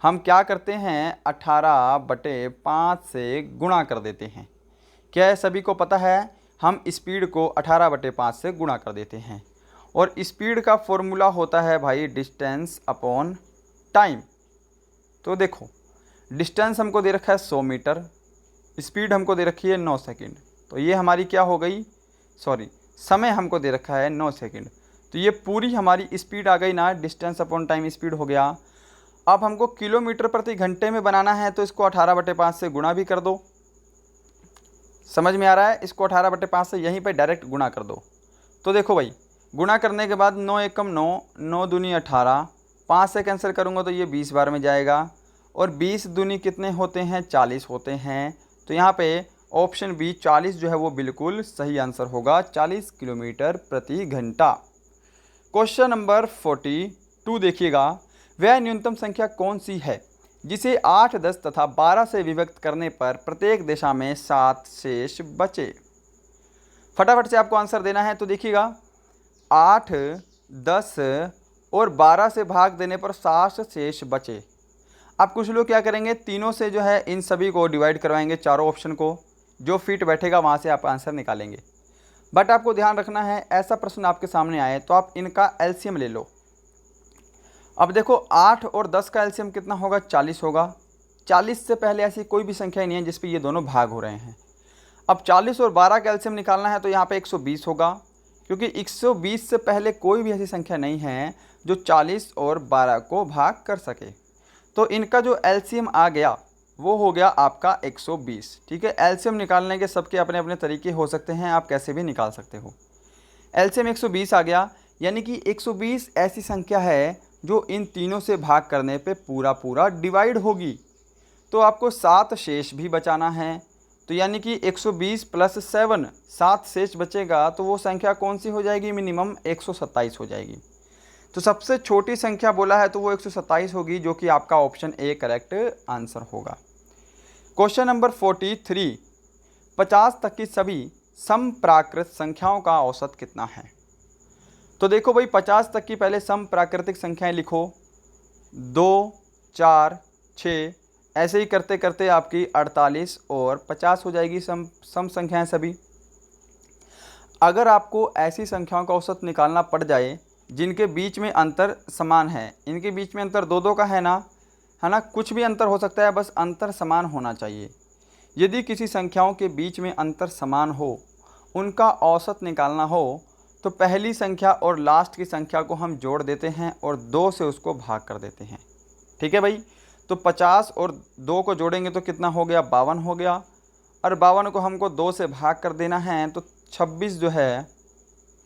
हम क्या करते हैं, 18/5 से गुणा कर देते हैं। क्या है सभी को पता है? हम स्पीड को 18/5 से गुणा कर देते हैं और स्पीड का फॉर्मूला होता है भाई डिस्टेंस अपॉन टाइम। तो देखो डिस्टेंस हमको दे रखा है 100 मीटर, स्पीड हमको दे रखी है 9 सेकंड, तो ये हमारी क्या हो गई, समय हमको दे रखा है 9 सेकंड, तो ये पूरी हमारी स्पीड आ गई ना, डिस्टेंस अपॉन टाइम स्पीड हो गया। अब हमको किलोमीटर प्रति घंटे में बनाना है तो इसको 18/5 से गुणा भी कर दो। समझ में आ रहा है? इसको 18/5 से यहीं पे डायरेक्ट गुणा कर दो। तो देखो भाई गुणा करने के बाद 9 एकम 9, 9 दूनी 18, 5 से कैंसिल करूँगा तो ये 20 बार में जाएगा और 20 दूनी कितने होते हैं, 40 होते हैं। तो यहाँ पे ऑप्शन बी 40 जो है वो बिल्कुल सही आंसर होगा, 40 किलोमीटर प्रति घंटा। क्वेश्चन नंबर 42 देखिएगा। वह न्यूनतम संख्या कौन सी है जिसे 8, 10 तथा 12 से विभक्त करने पर प्रत्येक दिशा में 7 शेष बचे? फटाफट से आपको आंसर देना है। तो देखिएगा 8, 10 और 12 से भाग देने पर 7 शेष बचे। अब कुछ लोग क्या करेंगे, तीनों से जो है इन सभी को डिवाइड करवाएंगे, चारों ऑप्शन को, जो फिट बैठेगा वहाँ से आप आंसर निकालेंगे। बट आपको ध्यान रखना है, ऐसा प्रश्न आपके सामने आए तो आप इनका एलसीएम ले लो। अब देखो 8 और 10 का एलसीएम कितना होगा, 40 होगा। 40 से पहले ऐसी कोई भी संख्या नहीं है जिस पे ये दोनों भाग हो रहे हैं। अब 40 और 12 का एलसीएम निकालना है तो यहाँ पे 120 होगा, क्योंकि 120 से पहले कोई भी ऐसी संख्या नहीं है जो 40 और 12 को भाग कर सके। तो इनका जो एलसीएम आ गया वो हो गया आपका 120। ठीक है, एलसीएम निकालने के सबके अपने अपने तरीके हो सकते हैं, आप कैसे भी निकाल सकते हो। एलसीएम 120 आ गया, यानी कि 120 ऐसी संख्या है जो इन तीनों से भाग करने पे पूरा डिवाइड होगी। तो आपको 7 शेष भी बचाना है, तो यानी कि 120 + 7, 7 शेष बचेगा, तो वो संख्या कौन सी हो जाएगी, मिनिमम 127 हो जाएगी। तो सबसे छोटी संख्या बोला है तो वो 127 होगी, जो कि आपका ऑप्शन ए करेक्ट आंसर होगा। क्वेश्चन नंबर 43, 50 तक की सभी समप्राकृत संख्याओं का औसत कितना है? तो देखो भाई 50 तक की पहले समप्राकृतिक संख्याएं लिखो, 2, 4, 6, ऐसे ही करते करते आपकी 48 और 50 हो जाएगी सम संख्याएं सभी। अगर आपको ऐसी संख्याओं का औसत निकालना पड़ जाए जिनके बीच में अंतर समान है, इनके बीच में अंतर 2 का है ना, कुछ भी अंतर हो सकता है, बस अंतर समान होना चाहिए। यदि किसी संख्याओं के बीच में अंतर समान हो, उनका औसत निकालना हो, तो पहली संख्या और लास्ट की संख्या को हम जोड़ देते हैं और 2 से उसको भाग कर देते हैं। ठीक है भाई, तो 50 और 2 को जोड़ेंगे तो कितना हो गया, 52 हो गया, और 52 को हमको 2 से भाग कर देना है, तो 26 जो है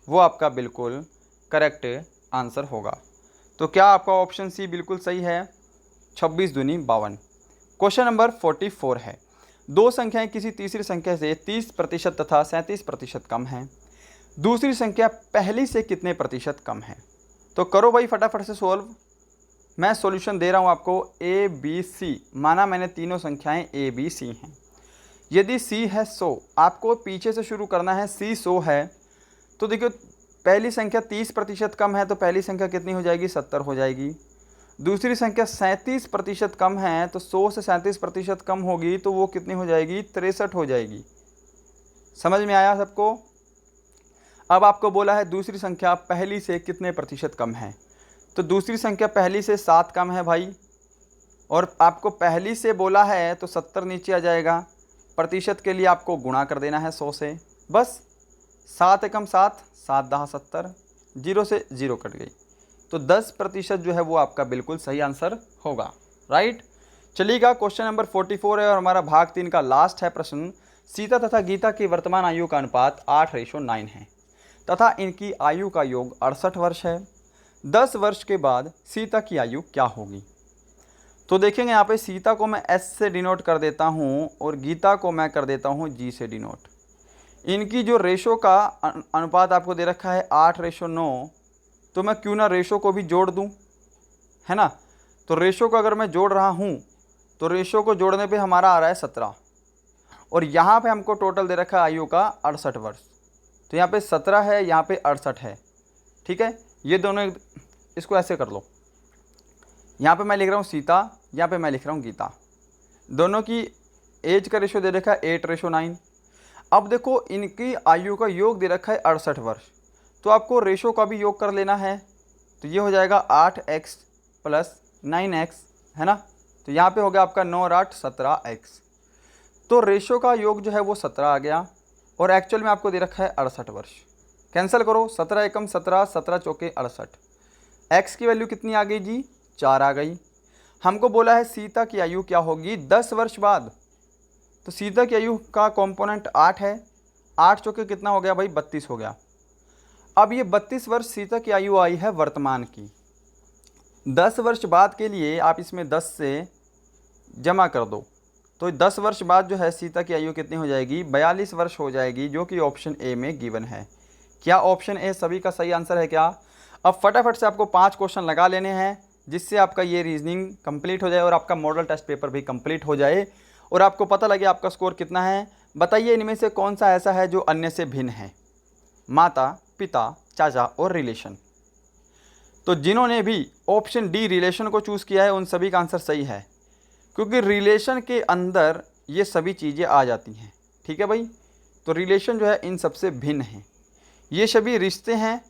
वो आपका बिल्कुल करेक्ट आंसर होगा। तो क्या आपका ऑप्शन सी बिल्कुल सही है, 26 दूनी 52। क्वेश्चन नंबर 44 है, दो संख्याएं किसी तीसरी संख्या से 30% तथा 37% कम हैं, दूसरी संख्या पहली से कितने प्रतिशत कम है? तो करो भाई फटाफट से सोल्व। मैं सॉल्यूशन दे रहा हूं आपको, ए बी सी, माना मैंने तीनों संख्याएं ए बी सी हैं। यदि सी है 100, आपको पीछे से शुरू करना है, सी 100 है, तो देखिए पहली संख्या 30% कम है तो पहली संख्या कितनी हो जाएगी, 70 हो जाएगी। दूसरी संख्या 37% कम है तो 100 से 37% कम होगी तो वो कितनी हो जाएगी, 63 हो जाएगी। समझ में आया सबको? अब आपको बोला है दूसरी संख्या पहली से कितने प्रतिशत कम है, तो दूसरी संख्या पहली से 7 कम है भाई, और आपको पहली से बोला है तो 70 नीचे आ जाएगा। प्रतिशत के लिए आपको गुणा कर देना है 100 से, बस 7 एकम 7, 7 दहा 70, 0 से 0 कट गई, तो 10% जो है वो आपका बिल्कुल सही आंसर होगा। राइट, चलिएगा क्वेश्चन नंबर 44 है और हमारा भाग 3 का लास्ट है प्रश्न। सीता तथा गीता की वर्तमान आयु का अनुपात 8:9 है तथा इनकी आयु का योग 68 वर्ष है। 10 वर्ष के बाद सीता की आयु क्या होगी? तो देखेंगे यहाँ पे सीता को मैं S से डिनोट कर देता हूँ और गीता को मैं कर देता हूँ G से डिनोट। इनकी जो रेशो का अनुपात आपको दे रखा है 8:9, तो मैं क्यों ना रेशो को भी जोड़ दूँ, है ना। तो रेशो को अगर मैं जोड़ रहा हूँ तो रेशो को जोड़ने पे हमारा आ रहा है 17 और यहाँ पे हमको टोटल दे रखा है आयु का 68 वर्ष। तो यहाँ पे 17 है, यहाँ पे 68 है, ठीक है। ये दोनों इसको ऐसे कर लो, यहाँ पे मैं लिख रहा हूँ सीता, यहाँ पे मैं लिख रहा हूँ गीता। दोनों की एज का रेशो दे रखा है 8:9। अब देखो इनकी आयु का योग दे रखा है 68 वर्ष, तो आपको रेशो का भी योग कर लेना है। तो ये हो जाएगा 8x + 9x, है ना। तो यहाँ पे हो गया आपका 9 और 8 17x। तो रेशो का योग जो है वो 17 आ गया और एक्चुअल में आपको दे रखा है 68 वर्ष। कैंसिल करो, 17 एकम 17, 17 चौके 68। x की वैल्यू कितनी आ गई जी? 4 आ गई। हमको बोला है सीता की आयु क्या होगी 10 वर्ष बाद। तो सीता की आयु का कंपोनेंट 8 है, 8 चौके कितना हो गया भाई? 32 हो गया। अब ये 32 वर्ष सीता की आयु आई है वर्तमान की। 10 वर्ष बाद के लिए आप इसमें 10 से जमा कर दो, तो 10 वर्ष बाद जो है सीता की आयु कितनी हो जाएगी? 42 वर्ष हो जाएगी, जो कि ऑप्शन ए में गिवन है। क्या ऑप्शन ए सभी का सही आंसर है क्या? अब फटाफट से आपको 5 क्वेश्चन लगा लेने हैं, जिससे आपका ये रीजनिंग कंप्लीट हो जाए और आपका मॉडल टेस्ट पेपर भी कंप्लीट हो जाए और आपको पता लगे आपका स्कोर कितना है। बताइए इनमें से कौन सा ऐसा है जो अन्य से भिन्न है? माता, पिता, चाचा और रिलेशन। तो जिन्होंने भी ऑप्शन डी रिलेशन को चूज़ किया है उन सभी का आंसर सही है, क्योंकि रिलेशन के अंदर ये सभी चीज़ें आ जाती हैं, ठीक है भाई। तो रिलेशन जो है इन सबसे भिन्न है। ये सभी रिश्ते हैं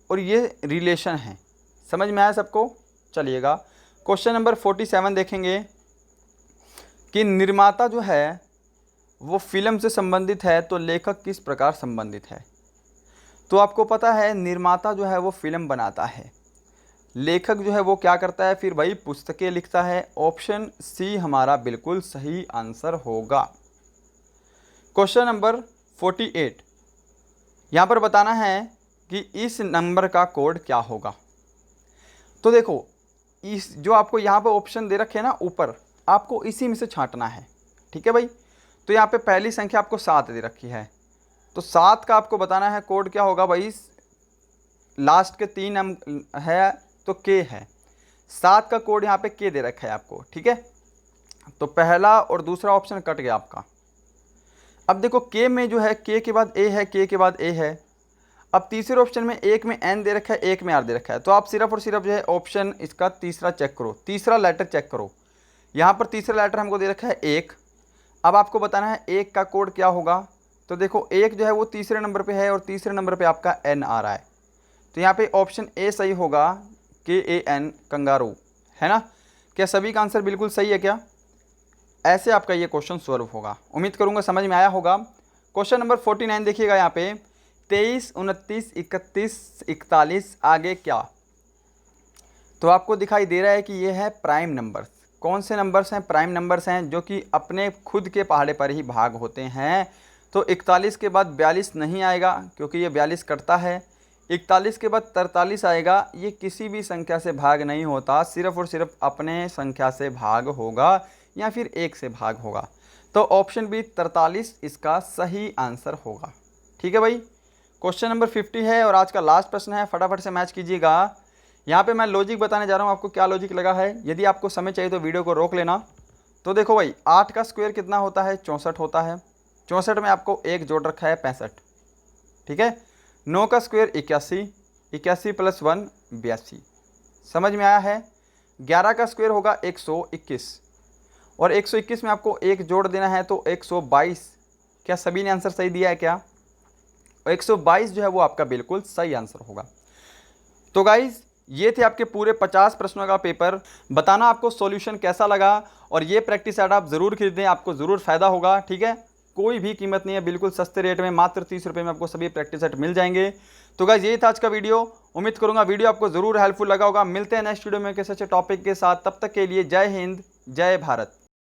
और ये रिलेशन हैं। समझ में आया सबको? चलिएगा क्वेश्चन नंबर 47 देखेंगे कि निर्माता जो है वो फिल्म से संबंधित है तो लेखक किस प्रकार संबंधित है? तो आपको पता है निर्माता जो है वो फिल्म बनाता है, लेखक जो है वो क्या करता है? फिर भाई पुस्तकें लिखता है। ऑप्शन सी हमारा बिल्कुल सही आंसर होगा। क्वेश्चन नंबर 48, यहाँ पर बताना है कि इस नंबर का कोड क्या होगा। तो देखो इस जो आपको यहाँ पर ऑप्शन दे रखे हैं ना ऊपर, आपको इसी में से छांटना है, ठीक है भाई। तो यहाँ पे पहली संख्या आपको 7 दे रखी है, तो 7 का आपको बताना है कोड क्या होगा भाई। लास्ट के 3 है तो के है, 7 का कोड यहाँ पे के दे रखा है आपको, ठीक है। तो पहला और दूसरा ऑप्शन कट गया आपका। अब देखो के में जो है के के बाद ए है, के के बाद ए है। अब तीसरे ऑप्शन में एक में एन दे रखा है, एक में आर दे रखा है। तो आप सिर्फ और सिर्फ जो है ऑप्शन इसका तीसरा चेक करो, तीसरा लेटर चेक करो। यहाँ पर तीसरा लेटर हमको दे रखा है 1। अब आपको बताना है 1 का कोड क्या होगा। तो देखो 1 जो है वो तीसरे नंबर पे है और तीसरे नंबर पे आपका एन आ रहा है। तो यहाँ पे ऑप्शन ए सही होगा, KAN कंगारू, है ना। क्या सभी का आंसर बिल्कुल सही है क्या? ऐसे आपका ये क्वेश्चन सॉल्व होगा। उम्मीद करूँगा समझ में आया होगा। क्वेश्चन नंबर 49 देखिएगा यहाँ पे 23, 29, 31, 41 आगे क्या? तो आपको दिखाई दे रहा है कि ये है प्राइम नंबर्स। कौन से नंबर्स हैं? प्राइम नंबर्स हैं, जो कि अपने खुद के पहाड़े पर ही भाग होते हैं। तो 41 के बाद 42 नहीं आएगा क्योंकि ये 42 कटता है। 41 के बाद 43 आएगा, ये किसी भी संख्या से भाग नहीं होता, सिर्फ और सिर्फ अपने संख्या से भाग होगा या फिर 1 से भाग होगा। तो ऑप्शन बी 43 इसका सही आंसर होगा, ठीक है भाई। क्वेश्चन नंबर 50 है और आज का लास्ट प्रश्न है, फटाफट से मैच कीजिएगा। यहाँ पे मैं लॉजिक बताने जा रहा हूँ, आपको क्या लॉजिक लगा है। यदि आपको समय चाहिए तो वीडियो को रोक लेना। तो देखो भाई 8 का स्क्वायर कितना होता है? 64 होता है। 64 में आपको 1 जोड़ रखा है 65, ठीक है। 9 का स्क्वायर 81, 81 + 1 82। समझ में आया है। 11 का स्क्वायर होगा 121 और 121 में आपको 1 जोड़ देना है तो 122। क्या सभी ने आंसर सही दिया है क्या? 122 जो है वो आपका बिल्कुल सही आंसर होगा। तो गाइज ये थे आपके पूरे 50 प्रश्नों का पेपर। बताना आपको सॉल्यूशन कैसा लगा और ये प्रैक्टिस सेट आप ज़रूर खरीदें, आपको ज़रूर फ़ायदा होगा, ठीक है। कोई भी कीमत नहीं है, बिल्कुल सस्ते रेट में, मात्र 30 रुपये में आपको सभी प्रैक्टिस सेट मिल जाएंगे। तो गाइज यही था आज का वीडियो। उम्मीद करूंगा वीडियो आपको ज़रूर हेल्पफुल लगा होगा। मिलते हैं नेक्स्ट वीडियो में किसी अच्छे टॉपिक के साथ, तब तक के लिए जय हिंद, जय भारत।